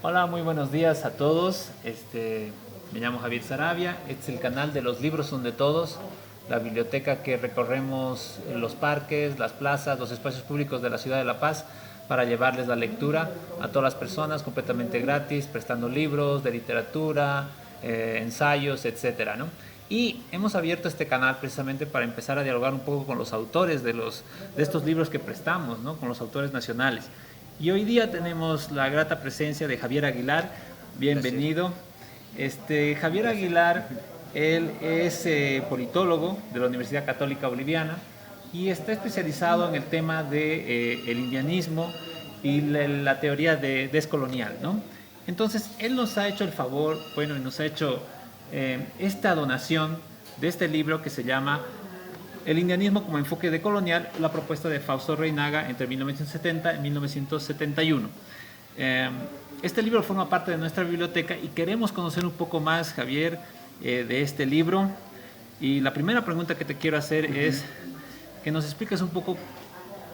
Hola, muy buenos días a todos. Me llamo Javier Sarabia. Este es el canal de Los Libros Son de Todos, la biblioteca que recorremos los parques, las plazas, los espacios públicos de la ciudad de La Paz para llevarles la lectura a todas las personas completamente gratis, prestando libros de literatura, ensayos, etcétera, ¿no? Y hemos abierto este canal precisamente para empezar a dialogar un poco con los autores de estos libros que prestamos, ¿no? Con los autores nacionales. Y hoy día tenemos la grata presencia de Javier Aguilar. Gracias. Bienvenido. Javier Aguilar, él es politólogo de la Universidad Católica Boliviana y está especializado en el tema de el indianismo y la teoría descolonial, ¿no? Entonces, él nos ha hecho el favor, bueno, y nos ha hecho esta donación de este libro que se llama El indianismo como enfoque decolonial, la propuesta de Fausto Reinaga entre 1970 y 1971. Este libro forma parte de nuestra biblioteca y queremos conocer un poco más, Javier, de este libro. Y la primera pregunta que te quiero hacer es que nos expliques un poco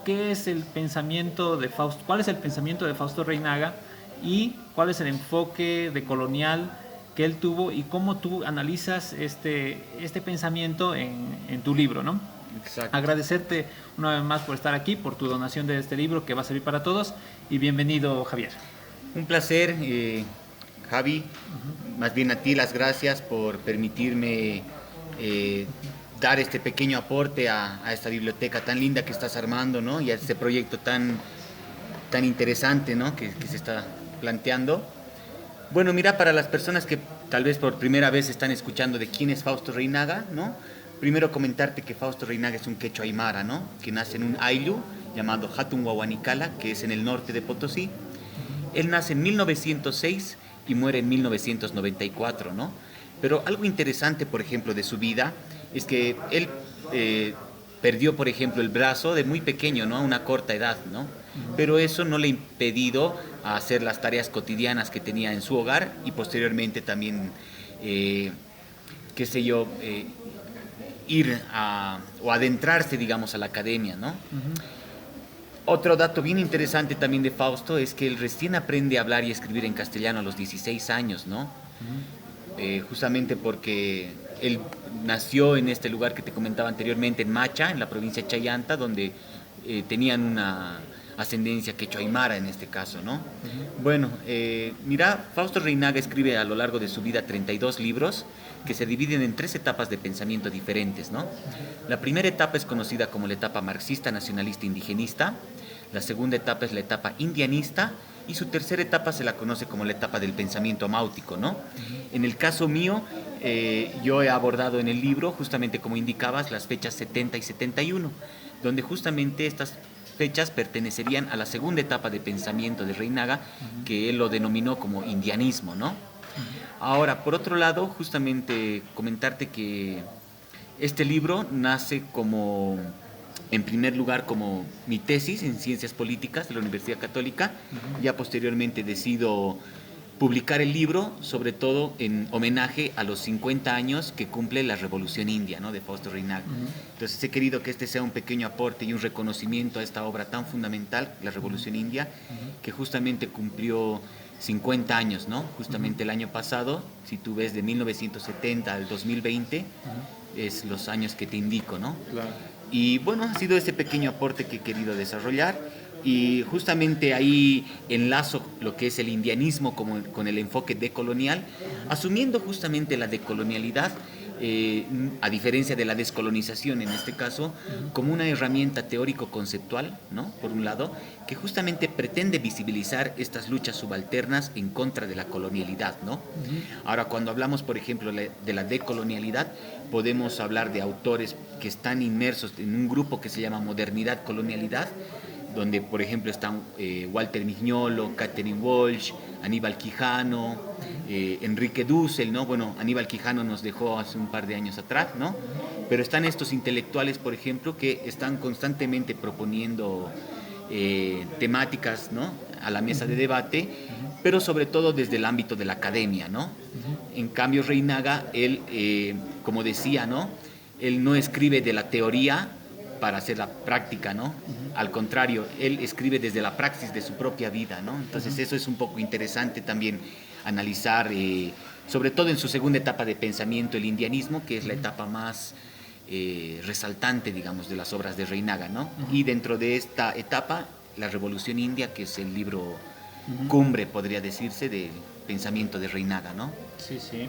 qué es el pensamiento de Fausto, cuál es el pensamiento de Fausto Reinaga y cuál es el enfoque decolonial que él tuvo y cómo tú analizas este pensamiento en tu libro, ¿no? Exacto. Agradecerte una vez más por estar aquí, por tu donación de este libro que va a servir para todos y bienvenido, Javier. Un placer, Javi. Más bien a ti las gracias por permitirme eh, dar este pequeño aporte a esta biblioteca tan linda que estás armando, ¿no? Y a este proyecto tan interesante, ¿no? Que se está planteando. Bueno, mira, para las personas que tal vez por primera vez están escuchando de quién es Fausto Reinaga, ¿no? Primero comentarte que Fausto Reinaga es un quechua aymara, ¿no? Que nace en un ayllu llamado Hatun Huahuanicala, que es en el norte de Potosí. Él nace en 1906 y muere en 1994, ¿no? Pero algo interesante, por ejemplo, de su vida es que él perdió, por ejemplo, el brazo de muy pequeño, ¿no? A una corta edad, ¿no? Pero eso no le ha impedido a hacer las tareas cotidianas que tenía en su hogar y posteriormente también, qué sé yo, o adentrarse, digamos, a la academia, ¿no? Otro dato bien interesante también de Fausto es que él recién aprende a hablar y escribir en castellano a los 16 años, ¿no? Justamente porque él nació en este lugar que te comentaba anteriormente, en Macha, en la provincia de Chayanta, donde tenían una ascendencia quechua-aymara en este caso, ¿no? Bueno, mira, Fausto Reinaga escribe a lo largo de su vida 32 libros que se dividen en tres etapas de pensamiento diferentes, ¿no? La primera etapa es conocida como la etapa marxista, nacionalista, indigenista. La segunda etapa es la etapa indianista y su tercera etapa se la conoce como la etapa del pensamiento máutico, ¿no? En el caso mío, yo he abordado en el libro, justamente como indicabas, las fechas 70 y 71, donde justamente estas fechas pertenecerían a la segunda etapa de pensamiento de Reinaga, que él lo denominó como indianismo, ¿no? Ahora, por otro lado, justamente comentarte que este libro nace como, en primer lugar, como mi tesis en Ciencias Políticas de la Universidad Católica. Ya posteriormente decido publicar el libro, sobre todo en homenaje a los 50 años que cumple la Revolución India, ¿no? De Fausto Reinaga. Entonces he querido que este sea un pequeño aporte y un reconocimiento a esta obra tan fundamental, la Revolución India, que justamente cumplió 50 años, ¿no? Justamente el año pasado, si tú ves de 1970 al 2020, es los años que te indico, ¿no? Claro. Y bueno, ha sido ese pequeño aporte que he querido desarrollar y justamente ahí enlazo lo que es el indianismo como, con el enfoque decolonial, asumiendo justamente la decolonialidad, a diferencia de la descolonización en este caso, como una herramienta teórico-conceptual, ¿no? Por un lado, que justamente pretende visibilizar estas luchas subalternas en contra de la colonialidad, ¿no? Ahora, cuando hablamos, por ejemplo, de la decolonialidad, podemos hablar de autores que están inmersos en un grupo que se llama modernidad-colonialidad, donde por ejemplo están Walter Mignolo, Catherine Walsh, Aníbal Quijano, Enrique Dussel, ¿no? Bueno, Aníbal Quijano nos dejó hace un par de años atrás, ¿no? Pero están estos intelectuales, por ejemplo, que están constantemente proponiendo temáticas, ¿no? A la mesa de debate, pero sobre todo desde el ámbito de la academia, ¿no? En cambio, Reinaga, él, como decía, ¿no? Él no escribe de la teoría, para hacer la práctica, ¿no? Al contrario, él escribe desde la praxis de su propia vida, ¿no? Entonces eso es un poco interesante también analizar, sobre todo en su segunda etapa de pensamiento, el indianismo, que es la etapa más resaltante, digamos, de las obras de Reinaga, ¿no? Y dentro de esta etapa, la Revolución India, que es el libro cumbre, podría decirse, del pensamiento de Reinaga, ¿no? Sí, sí.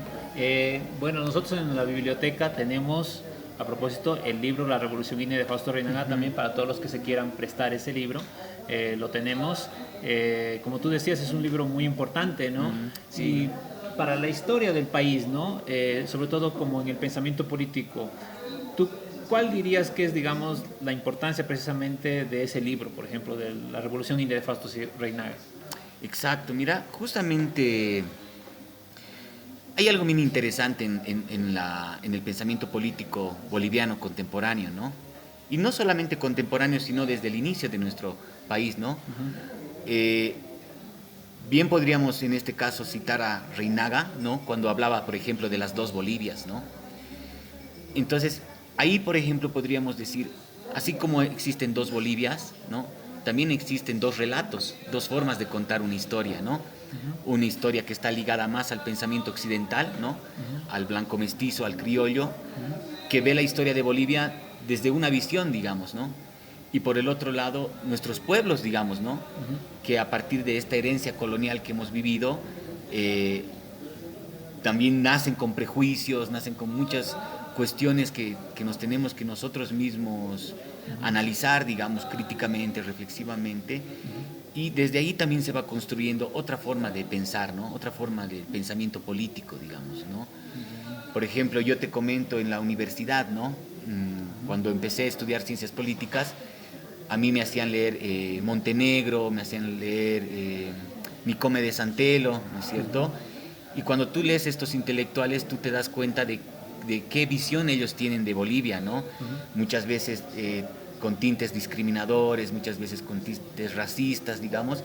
Bueno, nosotros en la biblioteca tenemos, a propósito, el libro La Revolución India de Fausto Reinaga, también para todos los que se quieran prestar ese libro, lo tenemos. Como tú decías, es un libro muy importante, ¿no? Sí. Y para la historia del país, ¿no? Sobre todo como en el pensamiento político. ¿Tú cuál dirías que es, digamos, la importancia precisamente de ese libro, por ejemplo, de La Revolución India de Fausto Reinaga? Exacto, mira, justamente hay algo bien interesante en el pensamiento político boliviano contemporáneo, ¿no? Y no solamente contemporáneo, sino desde el inicio de nuestro país, ¿no? Bien podríamos en este caso citar a Reinaga, ¿no? Cuando hablaba, por ejemplo, de las dos Bolivias, ¿no? Entonces, ahí, por ejemplo, podríamos decir, así como existen dos Bolivias, ¿no? También existen dos relatos, dos formas de contar una historia, ¿no? Una historia que está ligada más al pensamiento occidental, ¿no? Al blanco mestizo, al criollo, que ve la historia de Bolivia desde una visión, digamos, ¿no? Y por el otro lado, nuestros pueblos, digamos, ¿no? Que a partir de esta herencia colonial que hemos vivido, también nacen con prejuicios, nacen con muchas cuestiones que nos tenemos que nosotros mismos analizar, digamos, críticamente, reflexivamente, y desde ahí también se va construyendo otra forma de pensar, ¿no? Otra forma de pensamiento político, digamos, ¿no? Por ejemplo, yo te comento en la universidad, ¿no? Cuando empecé a estudiar ciencias políticas, a mí me hacían leer Montenegro, me hacían leer Nicome de Santelo, ¿no es cierto? Y cuando tú lees estos intelectuales, tú te das cuenta de qué visión ellos tienen de Bolivia, ¿no? Muchas veces con tintes discriminadores, muchas veces con tintes racistas, digamos,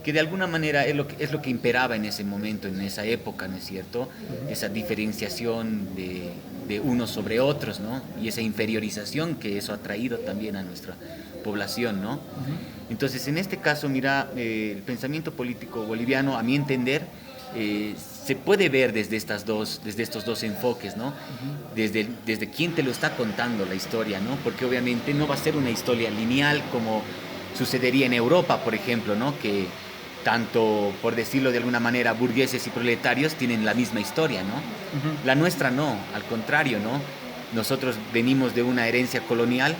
que de alguna manera es lo que imperaba en ese momento, en esa época, ¿no es cierto? Esa diferenciación de unos sobre otros, ¿no? Y esa inferiorización que eso ha traído también a nuestra población, ¿no? Entonces, en este caso, mira, el pensamiento político boliviano, a mi entender, se puede ver desde estos dos enfoques, ¿no? Desde quién te lo está contando la historia, ¿no? Porque obviamente no va a ser una historia lineal como sucedería en Europa, por ejemplo, ¿no? Que tanto, por decirlo de alguna manera, burgueses y proletarios tienen la misma historia, ¿no? La nuestra no, al contrario, ¿no? Nosotros venimos de una herencia colonial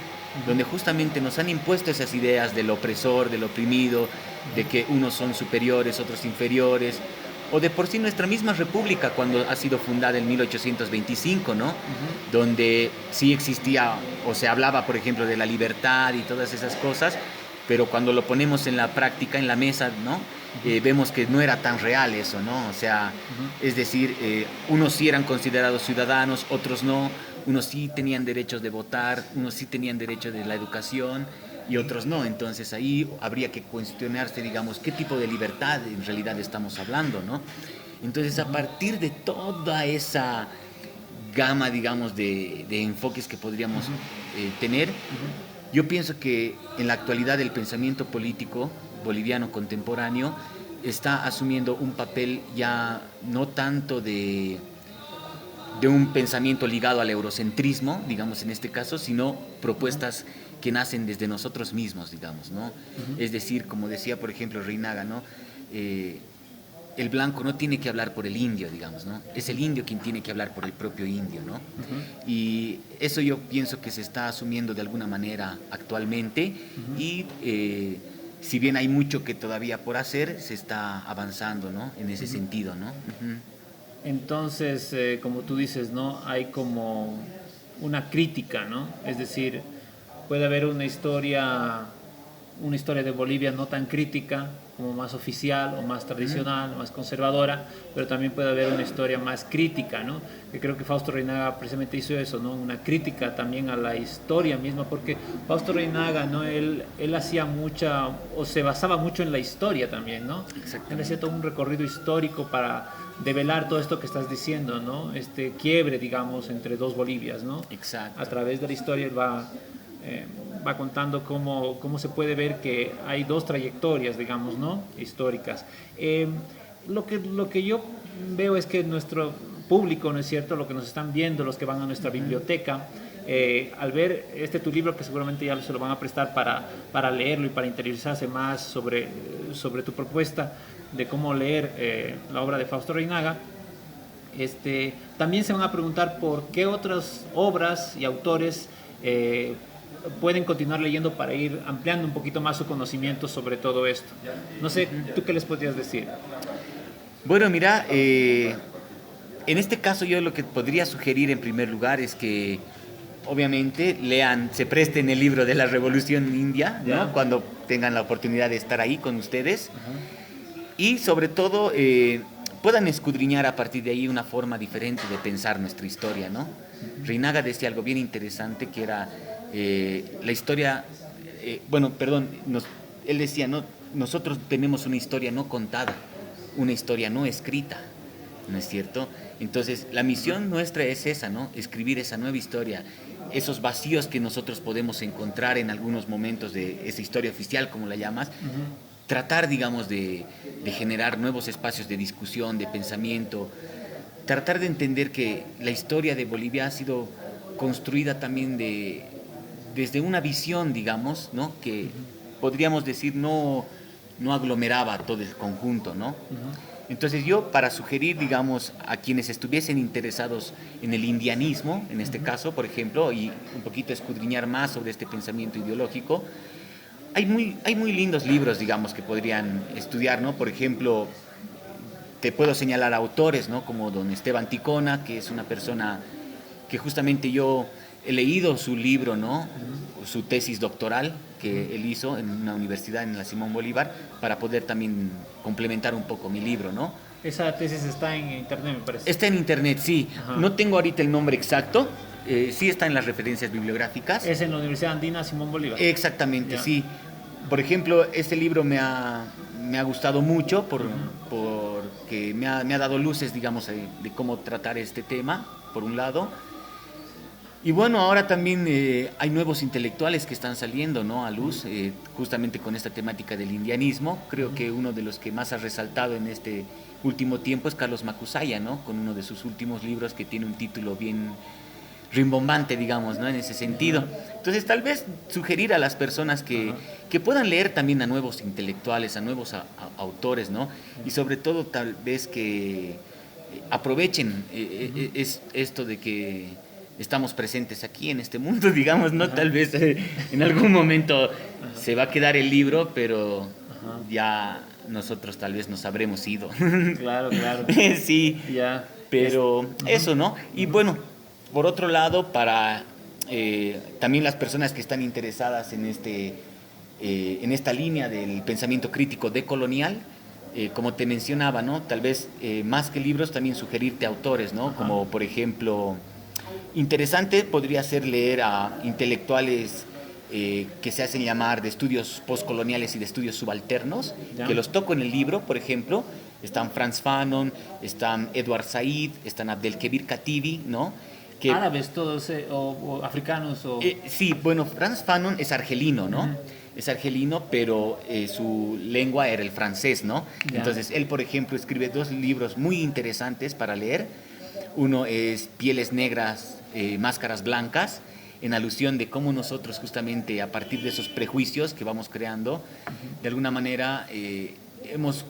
donde justamente nos han impuesto esas ideas del opresor, del oprimido, de que unos son superiores, otros inferiores, o de por sí nuestra misma república cuando ha sido fundada en 1825, ¿no? Donde sí existía o se hablaba, por ejemplo, de la libertad y todas esas cosas, pero cuando lo ponemos en la práctica, en la mesa, ¿no? Vemos que no era tan real eso, ¿no? O sea, es decir, unos sí eran considerados ciudadanos, otros no, unos sí tenían derechos de votar, unos sí tenían derecho de la educación y otros no. Entonces ahí habría que cuestionarse, digamos, qué tipo de libertad en realidad estamos hablando, ¿no? Entonces a partir de toda esa gama, digamos, de enfoques que podríamos tener, yo pienso que en la actualidad el pensamiento político boliviano contemporáneo está asumiendo un papel ya no tanto de un pensamiento ligado al eurocentrismo, digamos en este caso, sino propuestas que nacen desde nosotros mismos, digamos, ¿no? Es decir, como decía, por ejemplo, Reinaga, ¿no? El blanco no tiene que hablar por el indio, digamos, ¿no? Es el indio quien tiene que hablar por el propio indio, ¿no? Y eso yo pienso que se está asumiendo de alguna manera actualmente y si bien hay mucho que todavía por hacer, se está avanzando, ¿no? En ese sentido, ¿no? Entonces, como tú dices, ¿no? Hay como una crítica, ¿no? Es decir, puede haber una historia de Bolivia no tan crítica, como más oficial o más tradicional, más conservadora, pero también puede haber una historia más crítica, ¿no? Que creo que Fausto Reinaga precisamente hizo eso, ¿no? Una crítica también a la historia misma, porque Fausto Reinaga, ¿no? Él hacía mucha, o se basaba mucho en la historia también, ¿no? Él hacía todo un recorrido histórico para develar todo esto que estás diciendo, ¿no? Este quiebre, digamos, entre dos Bolivias, ¿no? Exacto. A través de la historia él va va contando cómo se puede ver que hay dos trayectorias, digamos, ¿no? Históricas. Lo que yo veo es que nuestro público, ¿no es cierto?, lo que nos están viendo, los que van a nuestra biblioteca, al ver tu libro, que seguramente ya se lo van a prestar para leerlo y para interiorizarse más sobre tu propuesta de cómo leer la obra de Fausto Reinaga, también se van a preguntar por qué otras obras y autores pueden continuar leyendo para ir ampliando un poquito más su conocimiento sobre todo esto. No sé, ¿tú qué les podrías decir? Bueno, mira, en este caso yo lo que podría sugerir en primer lugar es que obviamente lean, se presten el libro de la Revolución India, ¿no? Cuando tengan la oportunidad de estar ahí con ustedes. Y sobre todo puedan escudriñar a partir de ahí una forma diferente de pensar nuestra historia, ¿no? Reinaga decía algo bien interesante que era la historia, él decía, ¿no? Nosotros tenemos una historia no contada, una historia no escrita, ¿no es cierto? Entonces, la misión nuestra es esa, ¿no? Escribir esa nueva historia, esos vacíos que nosotros podemos encontrar en algunos momentos de esa historia oficial, como la llamas, tratar, digamos, de generar nuevos espacios de discusión, de pensamiento, tratar de entender que la historia de Bolivia ha sido construida también desde una visión, digamos, ¿no? Que podríamos decir no aglomeraba todo el conjunto, ¿no? Entonces yo, para sugerir, digamos, a quienes estuviesen interesados en el indianismo, en este caso, por ejemplo, y un poquito escudriñar más sobre este pensamiento ideológico, hay muy lindos libros, digamos, que podrían estudiar, ¿no? Por ejemplo, te puedo señalar autores, ¿no? Como don Esteban Ticona, que es una persona que justamente yo he leído su libro, ¿no? Su tesis doctoral que él hizo en una universidad en la Simón Bolívar, para poder también complementar un poco mi libro, ¿no? Esa tesis está en internet, me parece. Está en internet, sí. Ajá. No tengo ahorita el nombre exacto, sí está en las referencias bibliográficas. Es en la Universidad Andina Simón Bolívar. Exactamente, ya. Sí. Por ejemplo, este libro me ha gustado mucho porque me ha dado luces, digamos, de cómo tratar este tema, por un lado. Y bueno, ahora también hay nuevos intelectuales que están saliendo, ¿no?, a luz, justamente con esta temática del indianismo. Creo que uno de los que más ha resaltado en este último tiempo es Carlos Macusaya, ¿no?, con uno de sus últimos libros que tiene un título bien rimbombante, digamos, ¿no?, en ese sentido. Entonces, tal vez sugerir a las personas que puedan leer también a nuevos intelectuales, a nuevos autores, ¿no?, y sobre todo tal vez que aprovechen esto de que estamos presentes aquí en este mundo, digamos, ¿no? Tal vez en algún momento se va a quedar el libro, pero ya nosotros tal vez nos habremos ido. Claro. Sí, ya. Pero eso, ¿no? Y bueno, por otro lado, para también las personas que están interesadas en esta línea del pensamiento crítico decolonial, como te mencionaba, ¿no? Tal vez más que libros, también sugerirte autores, ¿no? Como por ejemplo, interesante podría ser leer a intelectuales que se hacen llamar de estudios postcoloniales y de estudios subalternos, que los toco en el libro, por ejemplo. Están Frantz Fanon, están Edward Said, están Abdelkebir Katibi, ¿no? ¿Árabes todos o africanos? Sí, bueno, Frantz Fanon es argelino, ¿no? Es argelino, pero su lengua era el francés, ¿no? Entonces, él, por ejemplo, escribe 2 libros muy interesantes para leer. Uno es Pieles Negras, Máscaras Blancas, en alusión de cómo nosotros justamente a partir de esos prejuicios que vamos creando, de alguna manera hemos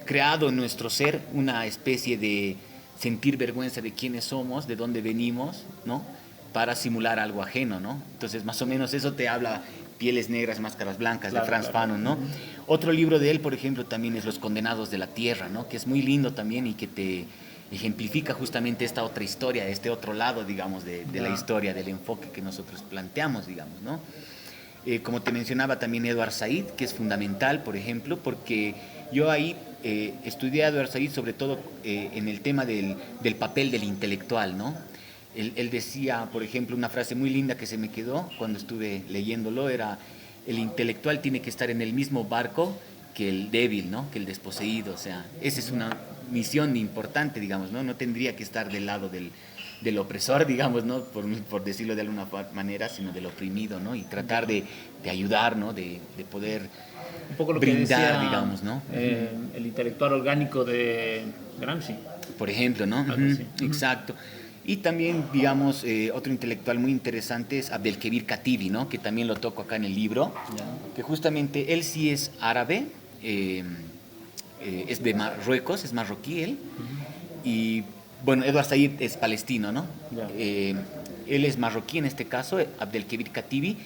creado en nuestro ser una especie de sentir vergüenza de quiénes somos, de dónde venimos, ¿no?, para simular algo ajeno, ¿no? Entonces, más o menos eso te habla Pieles Negras, Máscaras Blancas, de Frantz Fanon, ¿no? Otro libro de él, por ejemplo, también es Los Condenados de la Tierra, ¿no?, que es muy lindo también y que te ejemplifica justamente esta otra historia, este otro lado, digamos, de la historia, del enfoque que nosotros planteamos, digamos, ¿no? Como te mencionaba también Edward Said, que es fundamental, por ejemplo, porque yo ahí estudié a Edward Said sobre todo en el tema del papel del intelectual, ¿no? Él decía, por ejemplo, una frase muy linda que se me quedó cuando estuve leyéndolo, era: el intelectual tiene que estar en el mismo barco que el débil, ¿no?, que el desposeído. O sea, esa es una misión importante, digamos, ¿no? No tendría que estar del lado del del opresor, digamos, ¿no? Por decirlo de alguna manera, sino del oprimido, ¿no? Y tratar de ayudar, ¿no? De poder Un poco lo brindar, que decía, digamos, ¿no? El intelectual orgánico de Gramsci. Por ejemplo, ¿no? Algo así. Exacto. Y también, digamos, otro intelectual muy interesante es Abdelkebir Katibi, ¿no? Que también lo toco acá en el libro, que justamente él sí es árabe, es de Marruecos, es marroquí él, y bueno, Edward Said es palestino, ¿no? Él es marroquí en este caso, Abdelkebir Katibi,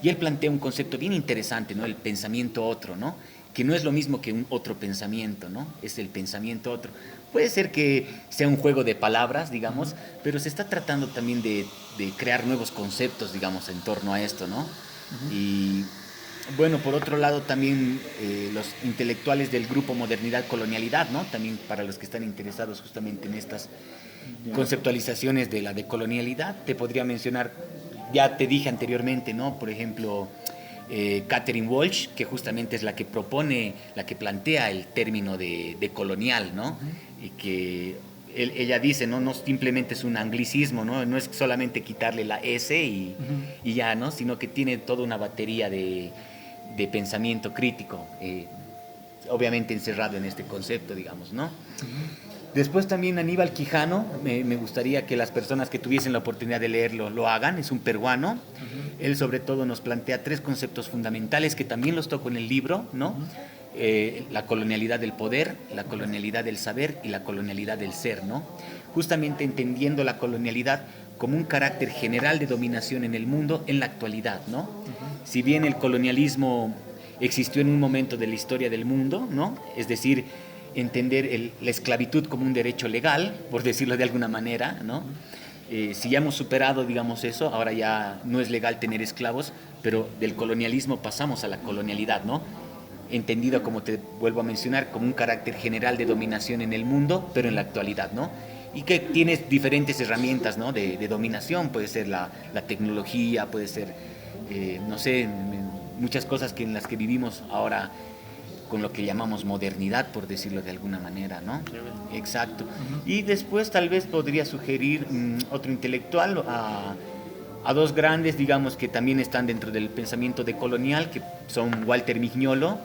y él plantea un concepto bien interesante, ¿no? El pensamiento otro, ¿no? Que no es lo mismo que un otro pensamiento, ¿no? Es el pensamiento otro. Puede ser que sea un juego de palabras, digamos, pero se está tratando también de crear nuevos conceptos, digamos, en torno a esto, ¿no? Y bueno, por otro lado también los intelectuales del grupo Modernidad Colonialidad, ¿no? También para los que están interesados justamente en estas conceptualizaciones de la decolonialidad, te podría mencionar, ya te dije anteriormente, ¿no? Por ejemplo, Catherine Walsh, que justamente es la que propone, la que plantea el término de colonial, ¿no? Y que ella dice, ¿no? No simplemente es un anglicismo, ¿no? No es solamente quitarle la S y ya, ¿no? Sino que tiene toda una batería de pensamiento crítico, obviamente encerrado en este concepto, digamos, ¿no? Después también Aníbal Quijano, me gustaría que las personas que tuviesen la oportunidad de leerlo lo hagan, es un peruano. Él sobre todo nos plantea 3 conceptos fundamentales que también los toco en el libro, ¿no? La colonialidad del poder, la colonialidad del saber y la colonialidad del ser, ¿no? Justamente entendiendo la colonialidad como un carácter general de dominación en el mundo en la actualidad, ¿no? Si bien el colonialismo existió en un momento de la historia del mundo, ¿no? Es decir, entender la esclavitud como un derecho legal, por decirlo de alguna manera, ¿no? Si ya hemos superado, digamos, eso, ahora ya no es legal tener esclavos, pero del colonialismo pasamos a la colonialidad, ¿no? Entendido, como te vuelvo a mencionar, como un carácter general de dominación en el mundo, pero en la actualidad, ¿no? Y que tienes diferentes herramientas, ¿no? de dominación, puede ser la tecnología, puede ser, no sé, muchas cosas en las que vivimos ahora con lo que llamamos modernidad, por decirlo de alguna manera, ¿no? Exacto. Y después tal vez podría sugerir otro intelectual, a 2 grandes, digamos, que también están dentro del pensamiento decolonial, que son Walter Mignolo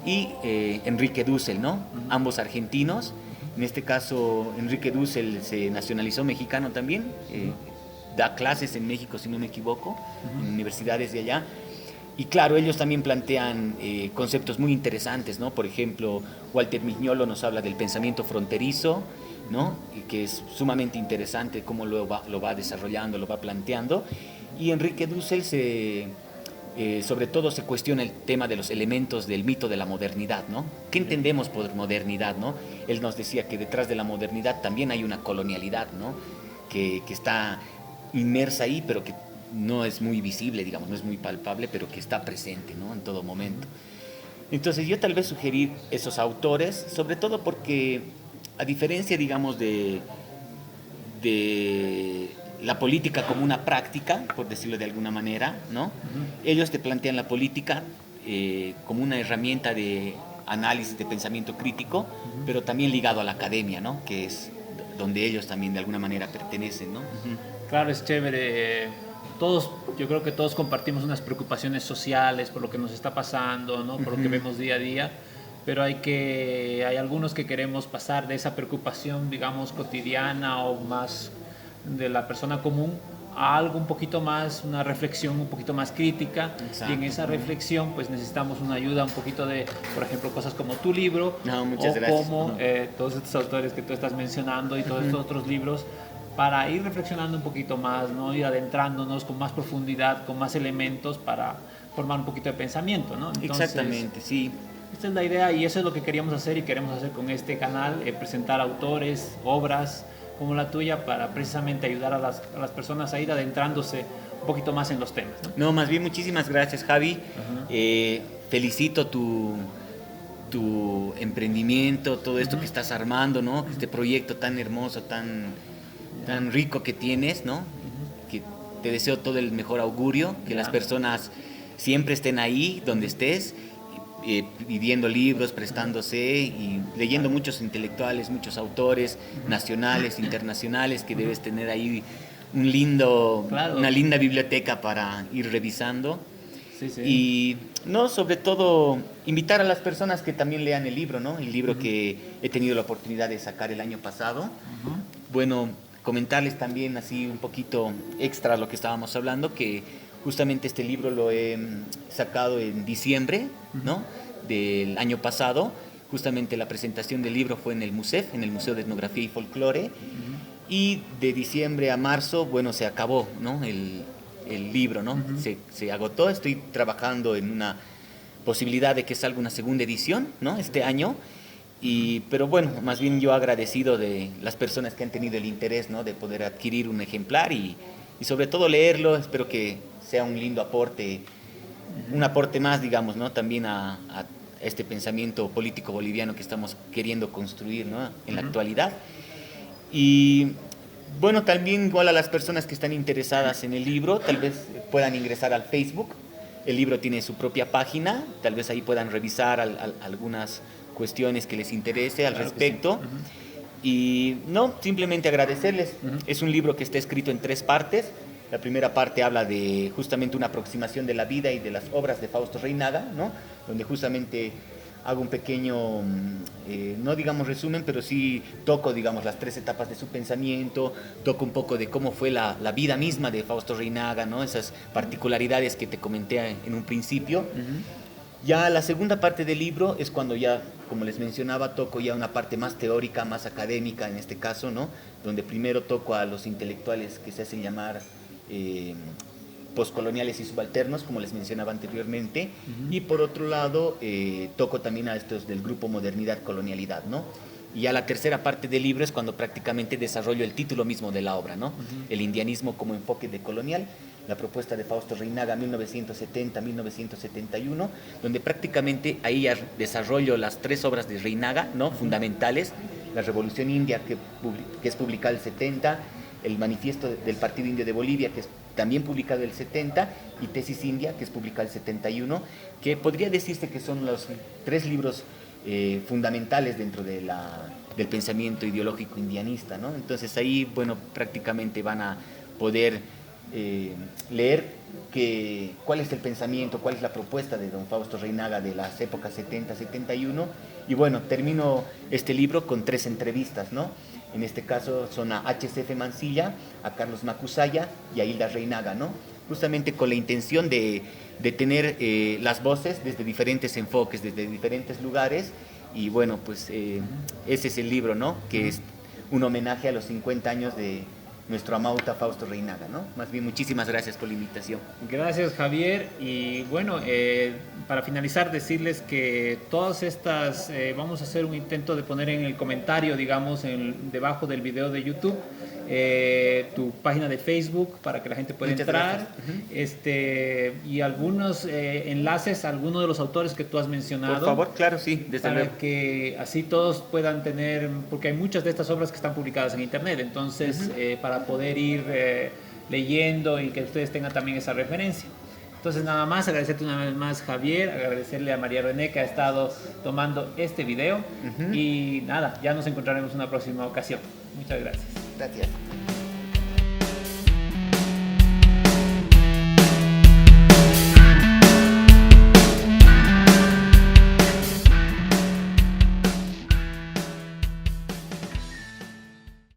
y Enrique Dussel, ¿no? Ambos argentinos. En este caso, Enrique Dussel se nacionalizó mexicano también, da clases en México, si no me equivoco, en universidades de allá. Y claro, ellos también plantean conceptos muy interesantes, ¿no? Por ejemplo, Walter Mignolo nos habla del pensamiento fronterizo, ¿no? Y que es sumamente interesante cómo lo va desarrollando, lo va planteando. Y Enrique Dussel sobre todo se cuestiona el tema de los elementos del mito de la modernidad, ¿no? ¿Qué entendemos por modernidad, no? Él nos decía que detrás de la modernidad también hay una colonialidad, ¿no? Que está inmersa ahí, pero que no es muy visible, digamos, no es muy palpable, pero que está presente, ¿no? En todo momento. Entonces yo tal vez sugerir esos autores, sobre todo porque a diferencia, digamos, de la política como una práctica, por decirlo de alguna manera, ¿no? Ellos te plantean la política como una herramienta de análisis, de pensamiento crítico, pero también ligado a la academia, ¿no? Que es donde ellos también de alguna manera pertenecen, ¿no? Claro, es chévere. Yo creo que todos compartimos unas preocupaciones sociales por lo que nos está pasando, ¿no? Por lo que vemos día a día, pero hay algunos que queremos pasar de esa preocupación, digamos, cotidiana o más de la persona común a algo un poquito más, una reflexión un poquito más crítica. Exacto. Y en esa reflexión pues necesitamos una ayuda un poquito de, por ejemplo, cosas como tu libro, muchas o gracias. como todos estos autores que tú estás mencionando y todos estos otros libros, para ir reflexionando un poquito más, ¿no? Ir adentrándonos con más profundidad, con más elementos para formar un poquito de pensamiento, ¿no? Entonces, exactamente, sí. Esta es la idea y eso es lo que queríamos hacer y queremos hacer con este canal, presentar autores, obras como la tuya para precisamente ayudar a las personas a ir adentrándose un poquito más en los temas, ¿no? No, más bien muchísimas gracias, Javi. Felicito tu emprendimiento, todo esto que estás armando, ¿no? Este proyecto tan hermoso, tan rico que tienes, ¿no? Que te deseo todo el mejor augurio, que las personas siempre estén ahí donde estés, pidiendo libros, prestándose y leyendo muchos intelectuales, muchos autores nacionales, internacionales, que debes tener ahí una linda biblioteca para ir revisando. Sí, sí. Y no, sobre todo invitar a las personas que también lean el libro, ¿no? El libro que he tenido la oportunidad de sacar el año pasado. Bueno, comentarles también así un poquito extra a lo que estábamos hablando, que justamente este libro lo he sacado en diciembre, ¿no? Del año pasado. Justamente la presentación del libro fue en el MUSEF, en el Museo de Etnografía y Folclore. Y de diciembre a marzo, bueno, se acabó, ¿no? El libro, ¿no? Se agotó. Estoy trabajando en una posibilidad de que salga una segunda edición, ¿no? Este año. Pero bueno, más bien yo agradecido de las personas que han tenido el interés, ¿no? De poder adquirir un ejemplar y sobre todo leerlo. Espero que sea un lindo aporte, un aporte más, digamos, ¿no? También a este pensamiento político boliviano que estamos queriendo construir, ¿no? En la actualidad. Y bueno, también igual a las personas que están interesadas en el libro, tal vez puedan ingresar al Facebook. El libro tiene su propia página, tal vez ahí puedan revisar algunas cuestiones que les interese al respecto. Y no, simplemente agradecerles. Es un libro que está escrito en 3 partes. La primera parte habla de justamente una aproximación de la vida y de las obras de Fausto Reynaga, ¿no? Donde justamente hago un pequeño, no digamos resumen, pero sí toco, digamos, las 3 etapas de su pensamiento, toco un poco de cómo fue la vida misma de Fausto Reynaga, ¿no? Esas particularidades que te comenté en un principio. Ya la segunda parte del libro es cuando ya, como les mencionaba, toco ya una parte más teórica, más académica en este caso, ¿no? Donde primero toco a los intelectuales que se hacen llamar postcoloniales y subalternos, como les mencionaba anteriormente, y por otro lado toco también a estos del grupo Modernidad Colonialidad, ¿no? Y ya la tercera parte del libro es cuando prácticamente desarrollo el título mismo de la obra, ¿no? El indianismo como enfoque decolonial, la propuesta de Fausto Reynaga 1970-1971, donde prácticamente ahí ya desarrollo las 3 obras de Reynaga, ¿no? Fundamentales: la Revolución India, que es publicada el 70, el Manifiesto del Partido Indio de Bolivia, que es también publicado el 70, y Tesis India, que es publicada el 71, que podría decirse que son los 3 libros fundamentales dentro del pensamiento ideológico indianista, ¿no? Entonces ahí, bueno, prácticamente van a poder leer cuál es el pensamiento, cuál es la propuesta de don Fausto Reynaga de las épocas 70-71, y bueno, termino este libro con 3 entrevistas, ¿no? En este caso son a HCF Mansilla, a Carlos Macusaya y a Hilda Reynaga, ¿no? Justamente con la intención de tener las voces desde diferentes enfoques, desde diferentes lugares. Y bueno, pues ese es el libro, ¿no? Que es un homenaje a los 50 años de nuestro amauta Fausto Reynaga, ¿no? Más bien, muchísimas gracias por la invitación. Gracias, Javier. Y bueno, para finalizar, decirles que todas estas, vamos a hacer un intento de poner en el comentario, digamos, debajo del video de YouTube, tu página de Facebook para que la gente pueda entrar, y algunos enlaces a algunos de los autores que tú has mencionado. Por favor, claro, sí, desde luego. Para que así todos puedan tener, porque hay muchas de estas obras que están publicadas en internet, entonces para poder ir leyendo y que ustedes tengan también esa referencia. Entonces nada más, agradecerte una vez más, Javier, agradecerle a María René que ha estado tomando este video, y nada, ya nos encontraremos en una próxima ocasión. Muchas gracias. Gracias.